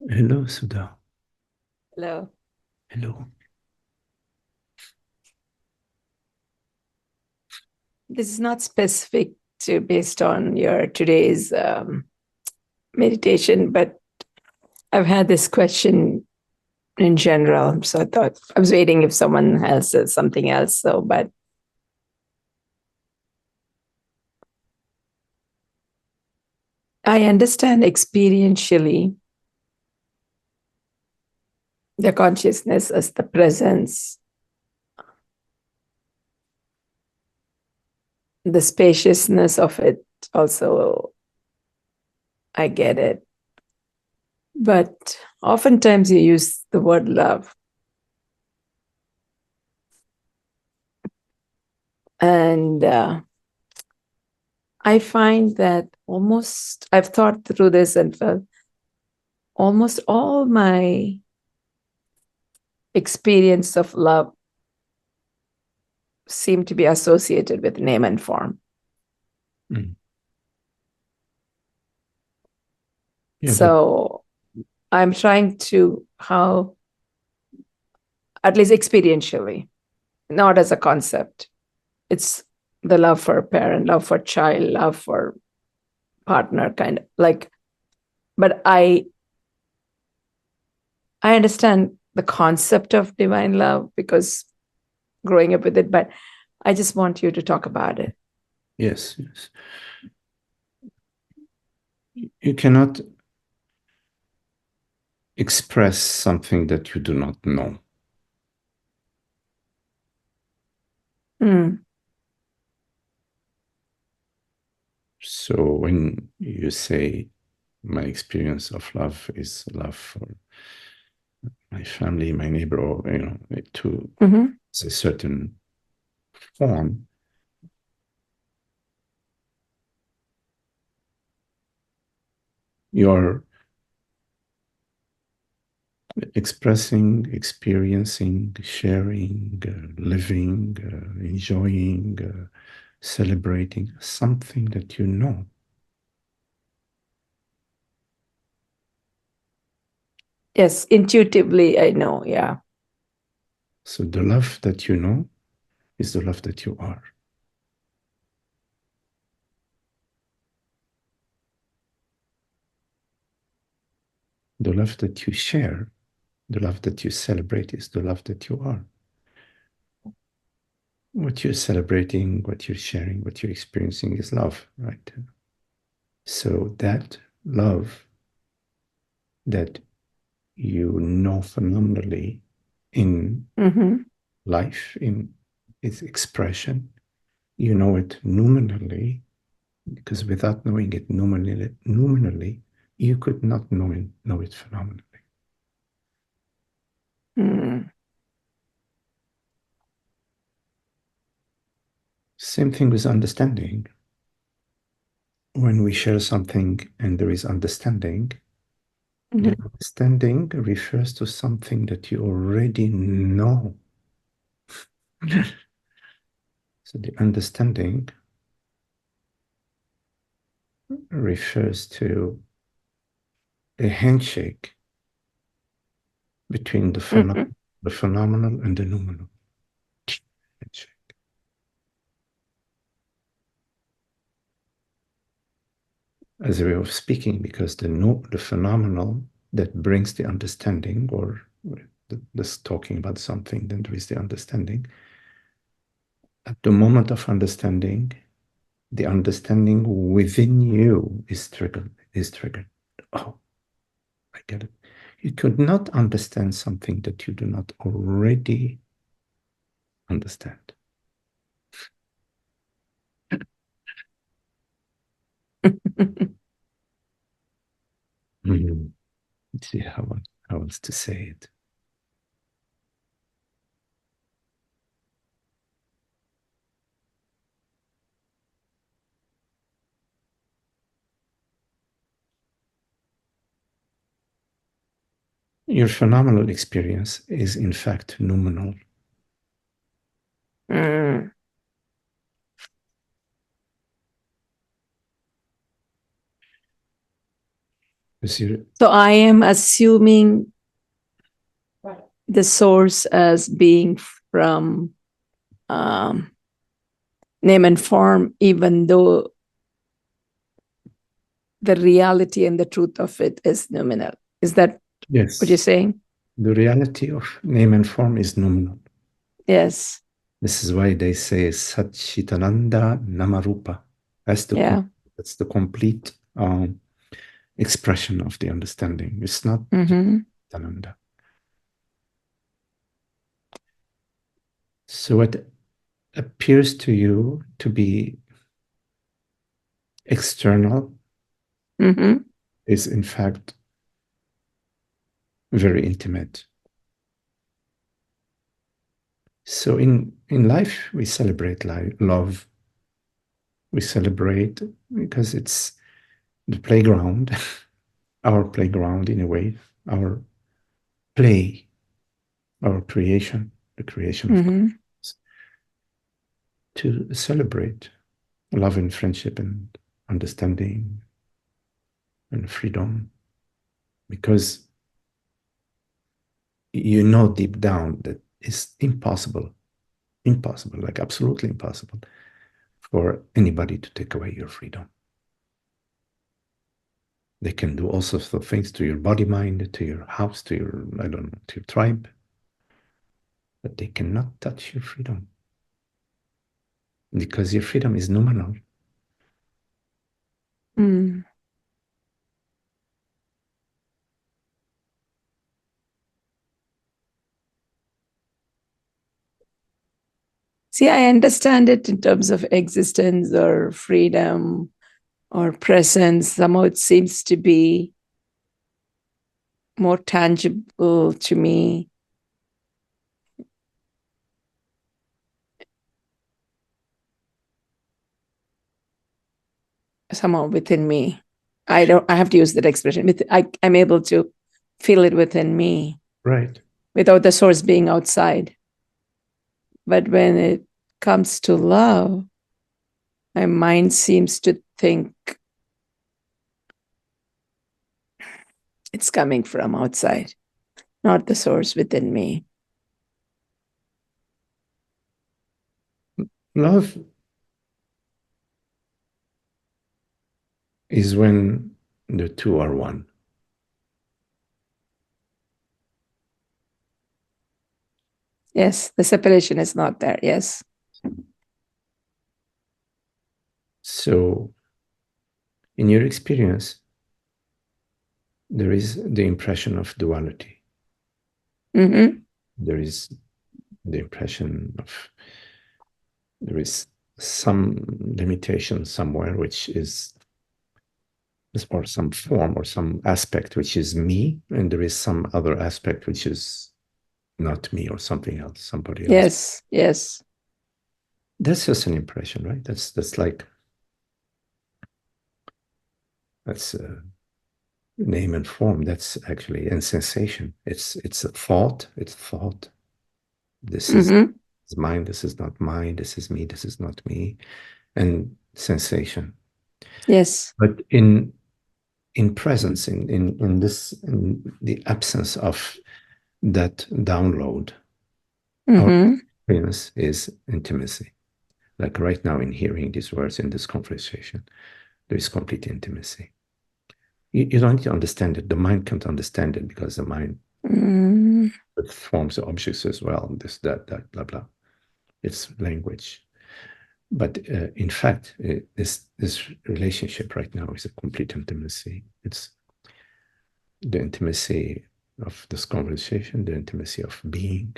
Hello, Sudha. Hello. Hello. This is not specific to based on your today's meditation, but I've had this question in general. So I thought I was waiting if someone else says something else. But I understand experientially the consciousness as the presence, the spaciousness of it. Also, I get it. But oftentimes you use the word love. And I find that I've thought through this and felt almost all my experience of love seem to be associated with name and form. Mm. Yeah, but So I'm trying to, how, at least experientially, not as a concept. It's the love for a parent, love for child, love for partner, kind of like, but I understand the concept of divine love because growing up with it, but I just want you to talk about it. yes. You cannot express something that you do not know. Mm. So when you say my experience of love is love for my family, my neighbor, or to Mm-hmm. a certain form, you're expressing, experiencing, sharing, living, enjoying, celebrating something that you know. Yes, intuitively, I know. Yeah. So the love that you know is the love that you are. The love that you share, the love that you celebrate is the love that you are. What you're celebrating, what you're sharing, what you're experiencing is love, right? So that love that you know phenomenally in Mm-hmm. life, in its expression, you know it nominally, because without knowing it nominally, you could not know it phenomenally. Mm. Same thing with understanding. When we share something and there is understanding, the Mm-hmm. understanding refers to something that you already know. So the understanding refers to a handshake between Mm-hmm. the phenomenal and the nominal. Handshake. As a way of speaking, because the phenomenal that brings the understanding, or this talking about something, then there is the understanding. At the moment of understanding, the understanding within you is triggered. Oh, I get it. You could not understand something that you do not already understand. Mm. Let's see how else to say it. Your phenomenal experience is in fact nominal. Mm. So I am assuming the source as being from name and form, even though the reality and the truth of it is nominal. Is that Yes. what you're saying? The reality of name and form is nominal. Yes. This is why they say Satchitananda Namarupa. That's the complete expression of the understanding. It's not Satchitananda. So what appears to you to be external is in fact very intimate. So in life, we celebrate love. We celebrate because it's the playground, our playground in a way, our play, our creation, the creation of consciousness, to celebrate love and friendship and understanding and freedom. Because you know deep down that it's impossible, like absolutely impossible for anybody to take away your freedom. They can do all sorts of things to your body, mind, to your house, to your, I don't know, to your tribe, but they cannot touch your freedom because your freedom is nominal. See, I understand it in terms of existence or freedom or presence. Somehow it seems to be more tangible to me. Somehow within me. I have to use that expression. I'm able to feel it within me. Right. Without the source being outside. But when it comes to love, my mind seems to think it's coming from outside, not the source within me. Love is when the two are one. Yes, the separation is not there. Yes. So, in your experience, there is the impression of duality. There is the impression of there is some limitation somewhere, which is, or some form or some aspect which is me, and there is some other aspect which is not me or something else, somebody else. Yes, yes. That's just an impression, right? That's like, that's name and form. That's actually in sensation. It's a thought. It's thought. This is mine. This is not mine. This is me. This is not me. And sensation. Yes. But in presence, in this, in the absence of that download, our experience is intimacy. Like right now, in hearing these words in this conversation, there is complete intimacy. You don't need to understand it. The mind can't understand it because the mind forms the objects as well. This, that, blah, blah. It's language. But in fact, this relationship right now is a complete intimacy. It's the intimacy of this conversation, the intimacy of being,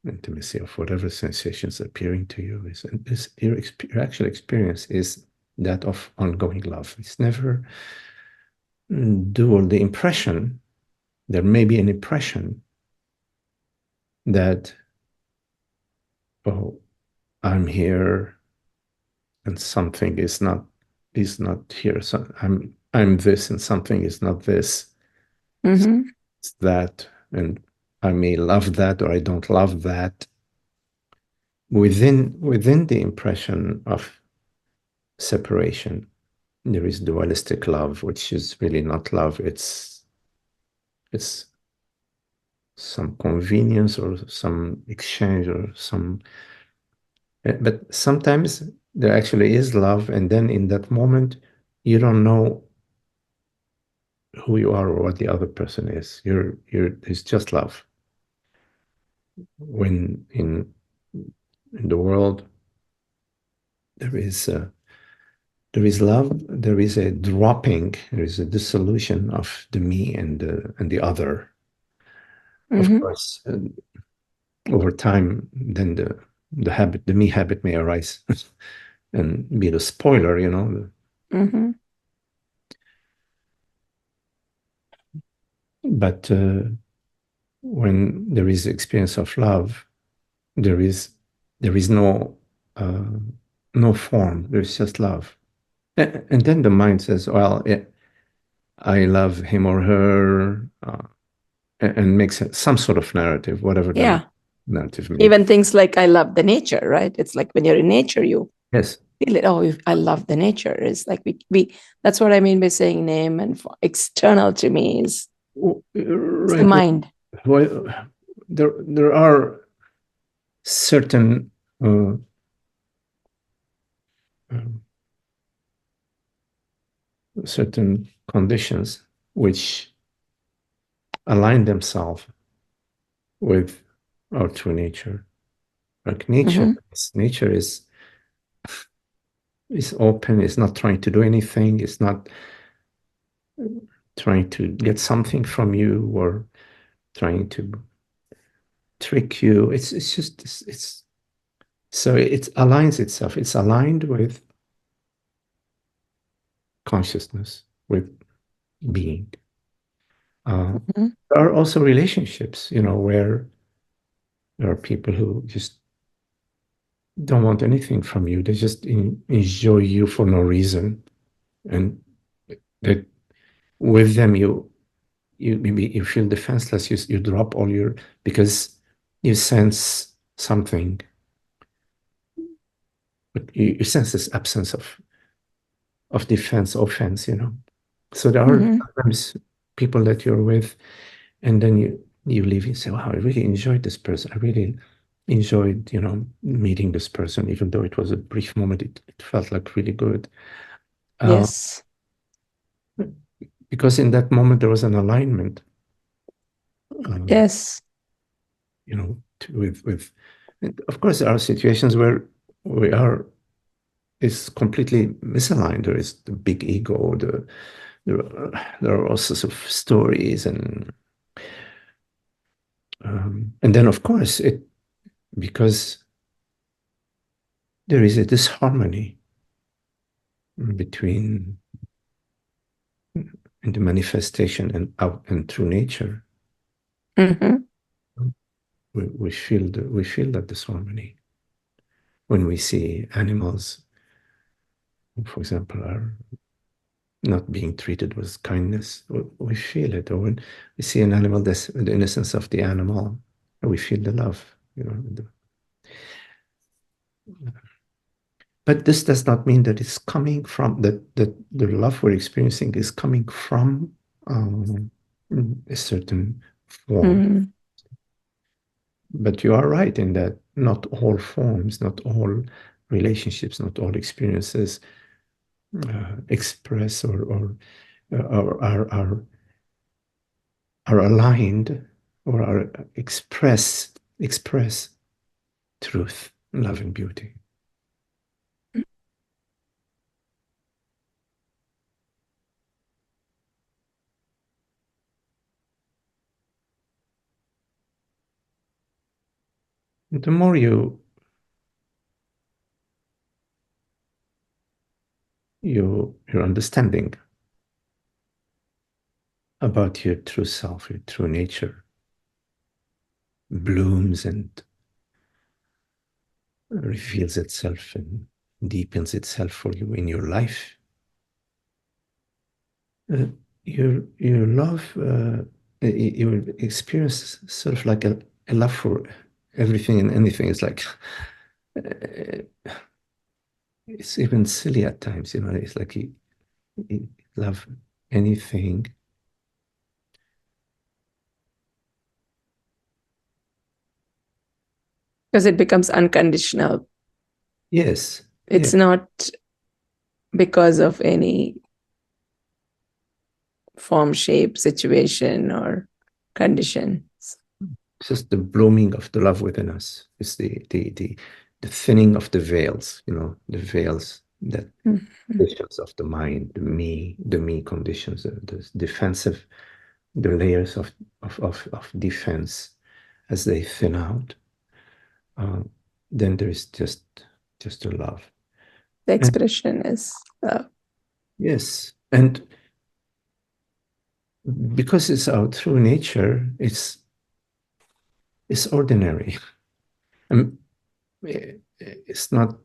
the intimacy of whatever sensations appearing to you is. And this, your actual experience is that of ongoing love. It's never dual. The impression, there may be an impression that, oh, I'm here and something is not here. So I'm this and something is not this. It's that, and I may love that or I don't love that. Within the impression of separation, there is dualistic love, which is really not love. It's it's some convenience or some exchange or some, but sometimes there actually is love, and then in that moment, you don't know who you are or what the other person is. It's just love. When in the world there is love, there is a dropping, there is a dissolution of the me and the other. Of Mm-hmm. course, over time, then the me habit may arise and be the spoiler, you know. Mm-hmm. But when there is experience of love, there is there is uh, no form. There's just love, and then the mind says, "Well, I love him or her," and makes some sort of narrative, whatever the Yeah. narrative may be. Even things like I love the nature, right? It's like when you're in nature, you Yes, feel it. Oh, I love the nature. It's like we that's what I mean by saying name and external to me is it's the right. mind. Well, there are certain uh, um, certain conditions which align themselves with our true nature. Like nature, Mm-hmm. nature is open. It's not trying to do anything. It's not trying to get something from you or trying to trick you. It's just it's so it aligns itself. It's aligned with consciousness, with being. Mm-hmm. There are also relationships, you know, where there are people who just don't want anything from you. They just enjoy you for no reason, and that with them you maybe you feel defenseless. You drop all your because you sense something, but you sense this absence of defense, offense. You know, so there are Mm-hmm. sometimes people that you're with, and then you leave and say, "Wow, I really enjoyed this person. I really enjoyed, you know, meeting this person, even though it was a brief moment. It felt like really good." Uh, Yes. because in that moment there was an alignment, uh, Yes. you know, with. And of course, there are situations where we are is completely misaligned. There is the big ego. There are all sorts of stories, and then of course it because there is a disharmony between the manifestation and out and true nature. Mm-hmm. We feel that disharmony when we see animals, for example, are not being treated with kindness. We feel it, or when we see an animal, that's the innocence of the animal, we feel the love. You know, but this does not mean that it's coming from that the love we're experiencing is coming from um, a certain form. Mm-hmm. But you are right in that not all forms, not all relationships, not all experiences express or are aligned or are express truth, love, and beauty. The more your understanding about your true self, your true nature blooms and reveals itself and deepens itself for you in your life, uh, your love, you will experience sort of like a love for everything and anything. It's like it's even silly at times, you know. It's like you love anything Because it becomes unconditional. Yes. It's Yeah. not because of any form, shape, situation, or conditions. It's just the blooming of the love within us. It's the thinning of the veils, the veils that conditions of the mind, the me conditions, the defensive, the layers of defense as they thin out. Then there is just a love. The expression is love. Yes. And because it's our true nature, it's ordinary. It's not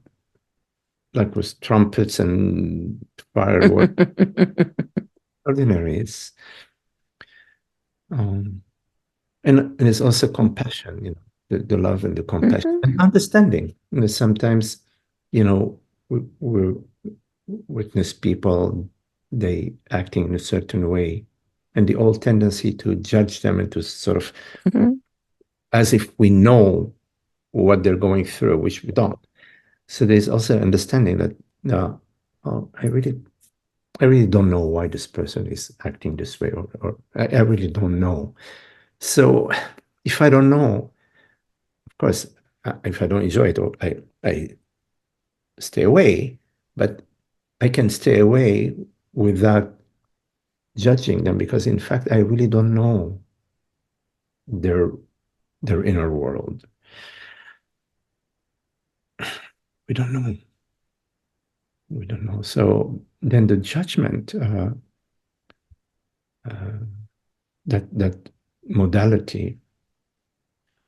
like with trumpets and fireworks. Ordinary. It's and it's also compassion, the love and the compassion and understanding. Sometimes, we witness people, they acting in a certain way, and the old tendency to judge them and to sort of as if we know what they're going through, which we don't. So there's also understanding that I really don't know why this person is acting this way, or I really don't know. So if I don't know, of course, if I don't enjoy it, or I stay away, but I can stay away without judging them, because in fact, I really don't know their inner world. We don't know. We don't know. So then the judgment, that modality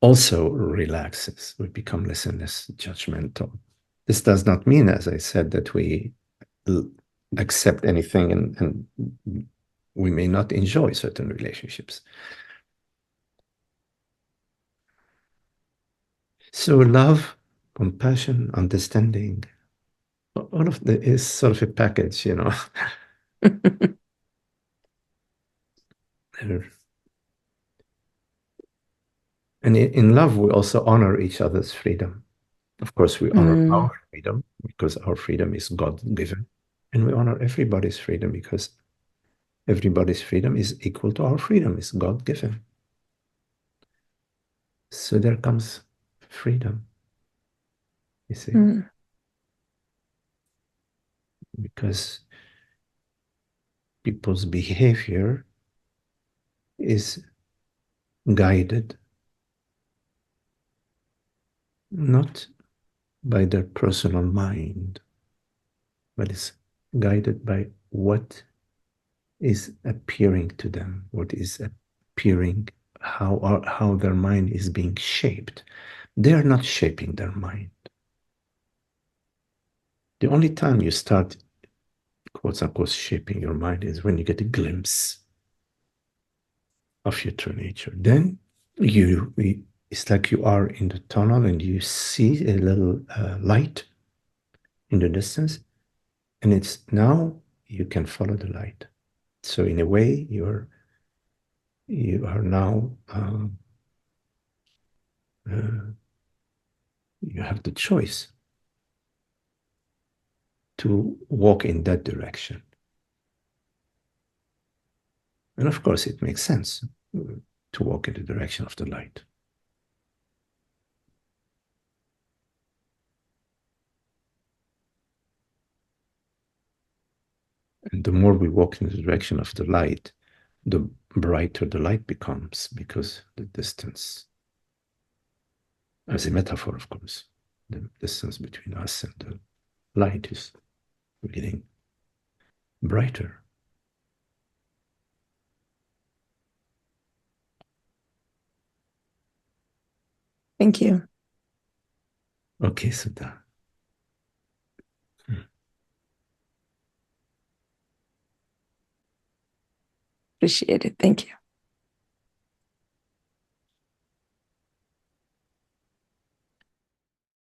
also relaxes. We become less and less judgmental. This does not mean, as I said, that we accept anything and we may not enjoy certain relationships. So love, compassion, understanding, all of that is sort of a package, And in love, we also honor each other's freedom. Of course, we honor our freedom because our freedom is God-given. And we honor everybody's freedom because everybody's freedom is equal to our freedom, is God-given. So there comes freedom, you see. Because people's behavior is guided not by their personal mind, but it's guided by what is appearing to them, what is appearing, how their mind is being shaped. They are not shaping their mind. The only time you start, quote unquote, shaping your mind is when you get a glimpse of your true nature. Then it's like you are in the tunnel and you see a little light in the distance, and it's now you can follow the light. So in a way, you are now you have the choice to walk in that direction. And of course, it makes sense to walk in the direction of the light. And the more we walk in the direction of the light, the brighter the light becomes, because the distance, as a metaphor, of course, the distance between us and the light is getting brighter. Thank you. Okay, Sudha. Appreciate it. Thank you.